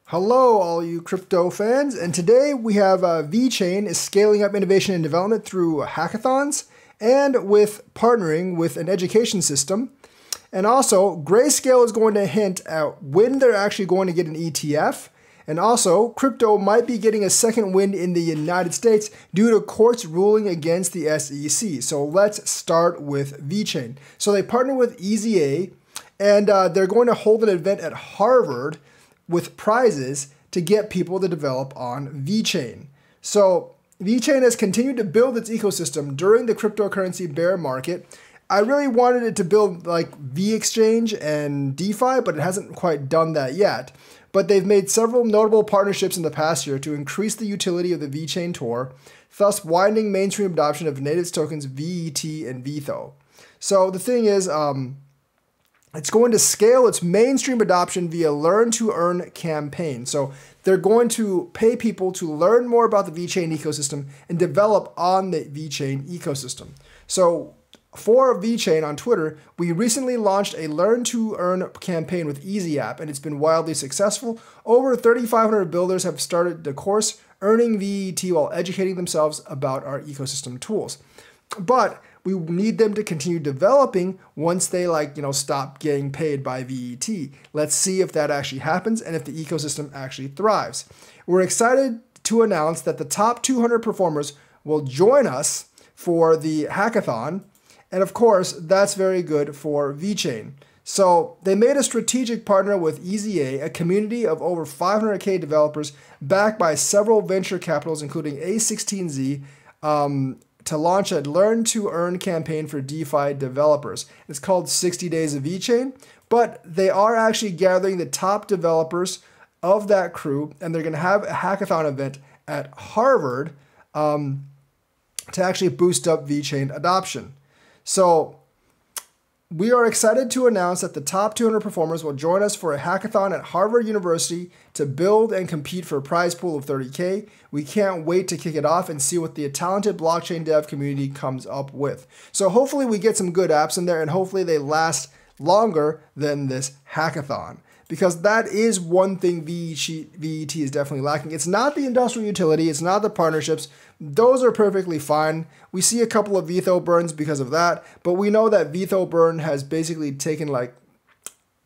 Hello, all you crypto fans, and today we have Vechain is scaling up innovation and development through hackathons and with partnering with an education system. And also, Grayscale is going to hint at when they're actually going to get an ETF. And also, crypto might be getting a second wind in the United States due to courts ruling against the SEC. So let's start with Vechain. So they partner with EasyA, and they're going to hold an event at Harvard with prizes to get people to develop on Vechain. So Vechain has continued to build its ecosystem during the cryptocurrency bear market. I really wanted it to build like V-Exchange and DeFi, but it hasn't quite done that yet. But they've made several notable partnerships in the past year to increase the utility of the Vechain Tor, thus widening mainstream adoption of native tokens VET and VETHO. So the thing is, it's going to scale its mainstream adoption via Learn to Earn campaign. So they're going to pay people to learn more about the Vechain ecosystem and develop on the Vechain ecosystem. So for Vechain on Twitter, we recently launched a Learn to Earn campaign with EasyApp, and it's been wildly successful. Over 3,500 builders have started the course earning VET while educating themselves about our ecosystem tools. But we need them to continue developing once they stop getting paid by VET. Let's see if that actually happens and if the ecosystem actually thrives. We're excited to announce that the top 200 performers will join us for the hackathon. And of course, that's very good for Vechain. So they made a strategic partner with EasyA, a community of over 500K developers backed by several venture capitals, including A16Z, to launch a Learn to Earn campaign for DeFi developers. It's called 60 Days of Vechain, but they are actually gathering the top developers of that crew, and they're going to have a hackathon event at Harvard to actually boost up Vechain adoption. So we are excited to announce that the top 200 performers will join us for a hackathon at Harvard University to build and compete for a prize pool of 30K. We can't wait to kick it off and see what the talented blockchain dev community comes up with. So hopefully we get some good apps in there, and hopefully they last longer than this hackathon, because that is one thing VET is definitely lacking. It's not the industrial utility, it's not the partnerships. Those are perfectly fine. We see a couple of VETHO burns because of that, but we know that VETHO burn has basically taken like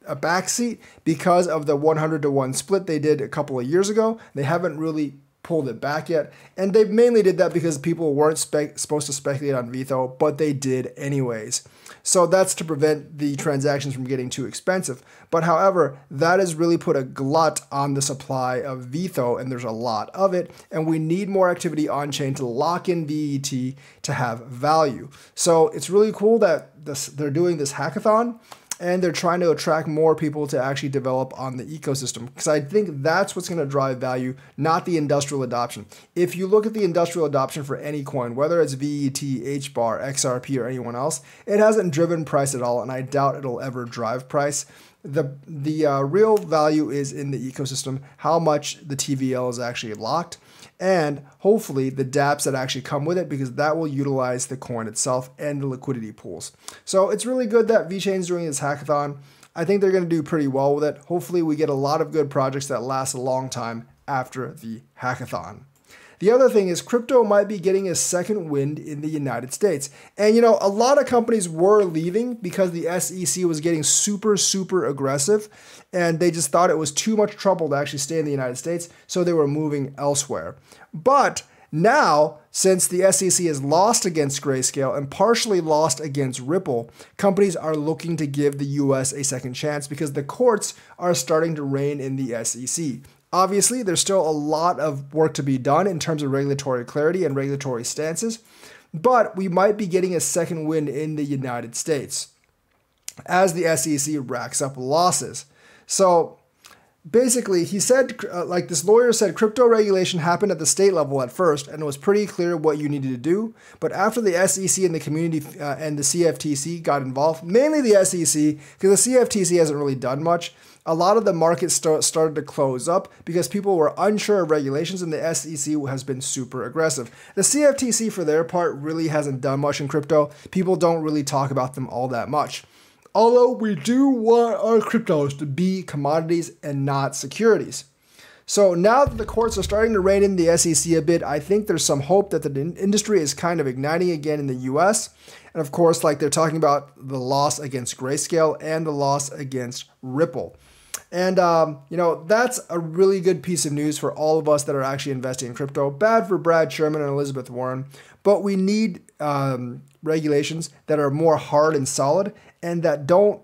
a backseat because of the 100-to-1 split they did a couple of years ago. They haven't really pulled it back yet, and they mainly did that because people weren't supposed to speculate on VETHO, but they did anyways. So that's to prevent the transactions from getting too expensive. But however, that has really put a glut on the supply of VETHO, and there's a lot of it, and we need more activity on chain to lock in VET to have value. So it's really cool that they're doing this hackathon, and they're trying to attract more people to actually develop on the ecosystem, because I think that's what's going to drive value, not the industrial adoption. If you look at the industrial adoption for any coin, whether it's VET, HBAR, XRP, or anyone else, it hasn't driven price at all, and I doubt it'll ever drive price. The real value is in the ecosystem, how much the TVL is actually locked, and hopefully the dApps that actually come with it, because that will utilize the coin itself and the liquidity pools. So it's really good that Vechain's doing this hackathon. I think they're going to do pretty well with it. Hopefully we get a lot of good projects that last a long time after the hackathon. The other thing is crypto might be getting a second wind in the United States. And you know, a lot of companies were leaving because the SEC was getting super aggressive, and they just thought it was too much trouble to actually stay in the United States, so they were moving elsewhere. But now, since the SEC has lost against Grayscale and partially lost against Ripple, companies are looking to give the US a second chance because the courts are starting to rein in the SEC. Obviously, there's still a lot of work to be done in terms of regulatory clarity and regulatory stances, but we might be getting a second wind in the United States as the SEC racks up losses. So basically, he said, this lawyer said, crypto regulation happened at the state level at first, and it was pretty clear what you needed to do. But after the SEC and the community and the CFTC got involved, mainly the SEC, because the CFTC hasn't really done much, a lot of the markets started to close up because people were unsure of regulations, and the SEC has been super aggressive. The CFTC, for their part, really hasn't done much in crypto. People don't really talk about them all that much. Although we do want our cryptos to be commodities and not securities. So now that the courts are starting to rein in the SEC a bit, I think there's some hope that the industry is kind of igniting again in the US. And of course, like they're talking about the loss against Grayscale and the loss against Ripple. And, that's a really good piece of news for all of us that are actually investing in crypto. Bad for Brad Sherman and Elizabeth Warren, but we need regulations that are more hard and solid and that don't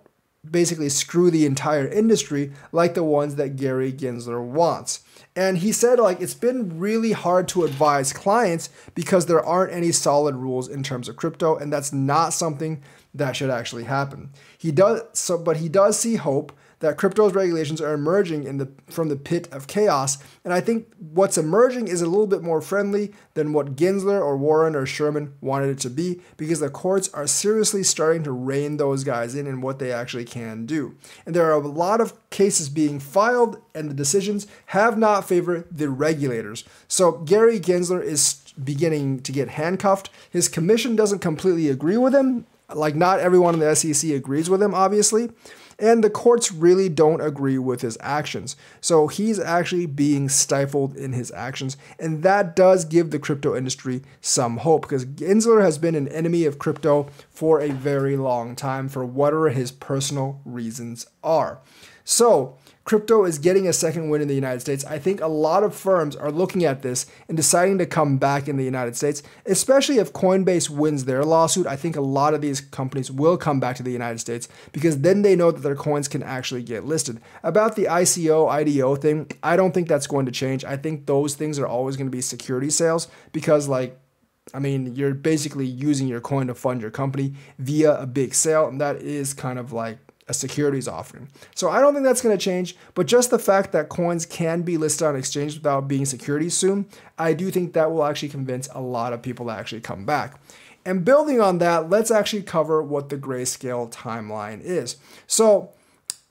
basically screw the entire industry like the ones that Gary Gensler wants. And he said, like, it's been really hard to advise clients because there aren't any solid rules in terms of crypto, and that's not something that should actually happen. But he does see hope that crypto's regulations are emerging from the pit of chaos. And I think what's emerging is a little bit more friendly than what Gensler or Warren or Sherman wanted it to be, because the courts are seriously starting to rein those guys in what they actually can do. And there are a lot of cases being filed, and the decisions have not favored the regulators. So Gary Gensler is beginning to get handcuffed. His commission doesn't completely agree with him. Like, not everyone in the SEC agrees with him, obviously. And the courts really don't agree with his actions. So he's actually being stifled in his actions. And that does give the crypto industry some hope, because Gensler has been an enemy of crypto for a very long time for whatever his personal reasons are. So crypto is getting a second win in the United States. I think a lot of firms are looking at this and deciding to come back in the United States, especially if Coinbase wins their lawsuit. I think a lot of these companies will come back to the United States because then they know that their coins can actually get listed. About the ICO, IDO thing, I don't think that's going to change. I think those things are always going to be security sales because, you're basically using your coin to fund your company via a big sale, and that is kind of like a securities offering. So I don't think that's going to change, but just the fact that coins can be listed on exchange without being securities soon, I do think that will actually convince a lot of people to actually come back. And building on that, let's actually cover what the Grayscale timeline is. So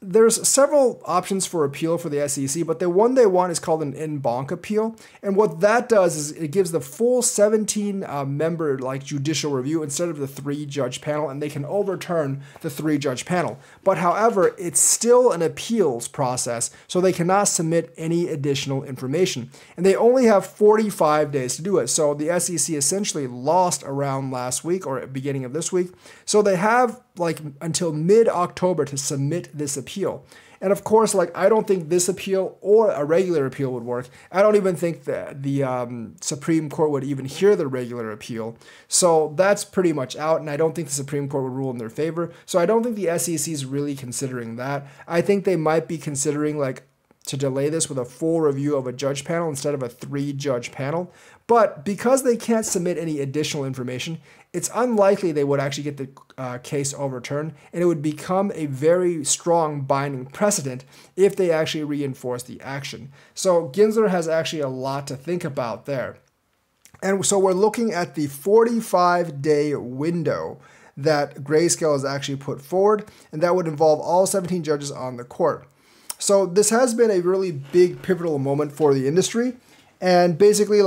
there's several options for appeal for the SEC, but the one they want is called an en banc appeal. And what that does is it gives the full 17-member judicial review instead of the 3-judge panel, and they can overturn the 3-judge panel. But however, it's still an appeals process, so they cannot submit any additional information. And they only have 45 days to do it. So the SEC essentially lost around last week or beginning of this week. So they have until mid-October to submit this appeal. And of course, I don't think this appeal or a regular appeal would work. I don't even think that the Supreme Court would even hear the regular appeal. So that's pretty much out, and I don't think the Supreme Court would rule in their favor. So I don't think the SEC is really considering that. I think they might be considering to delay this with a full review of a judge panel instead of a 3-judge panel. But because they can't submit any additional information, it's unlikely they would actually get the case overturned, and it would become a very strong binding precedent if they actually reinforce the action. So Gensler has actually a lot to think about there. And so we're looking at the 45-day window that Grayscale has actually put forward, and that would involve all 17 judges on the court. So this has been a really big pivotal moment for the industry. And basically,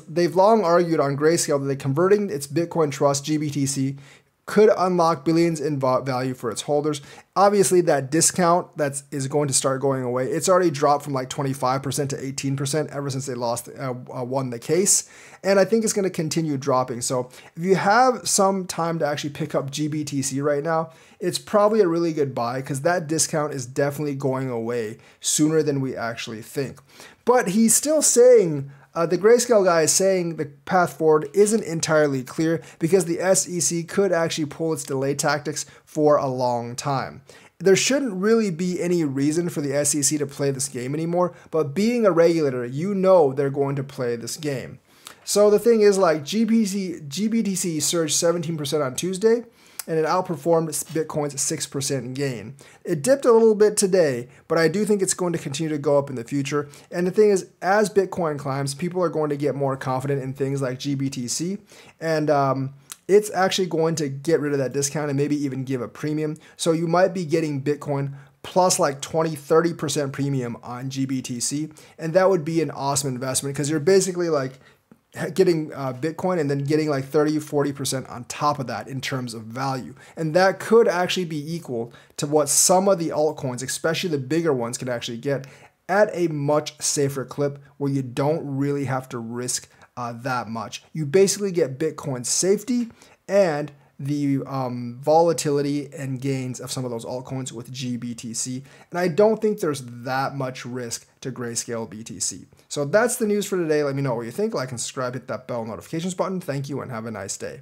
they've long argued on Grayscale that converting its Bitcoin trust, GBTC, could unlock billions in value for its holders. Obviously, that discount is going to start going away. It's already dropped from 25% to 18% ever since they won the case. And I think it's going to continue dropping. So if you have some time to actually pick up GBTC right now, it's probably a really good buy because that discount is definitely going away sooner than we actually think. But he's still saying, the Grayscale guy is saying the path forward isn't entirely clear because the SEC could actually pull its delay tactics for a long time. There shouldn't really be any reason for the SEC to play this game anymore, but being a regulator, they're going to play this game. So the thing is, GBTC surged 17% on Tuesday, and it outperformed Bitcoin's 6% gain. It dipped a little bit today, but I do think it's going to continue to go up in the future. And the thing is, as Bitcoin climbs, people are going to get more confident in things like GBTC, and it's actually going to get rid of that discount and maybe even give a premium. So you might be getting Bitcoin plus 20-30% premium on GBTC, and that would be an awesome investment because you're basically getting Bitcoin and then getting 30-40% on top of that in terms of value. And that could actually be equal to what some of the altcoins, especially the bigger ones, can actually get. at a much safer clip where you don't really have to risk that much. You basically get Bitcoin's safety and the volatility and gains of some of those altcoins with GBTC. And I don't think there's that much risk to Grayscale BTC. So that's the news for today. Let me know what you think. Like and subscribe, hit that bell notifications button. Thank you and have a nice day.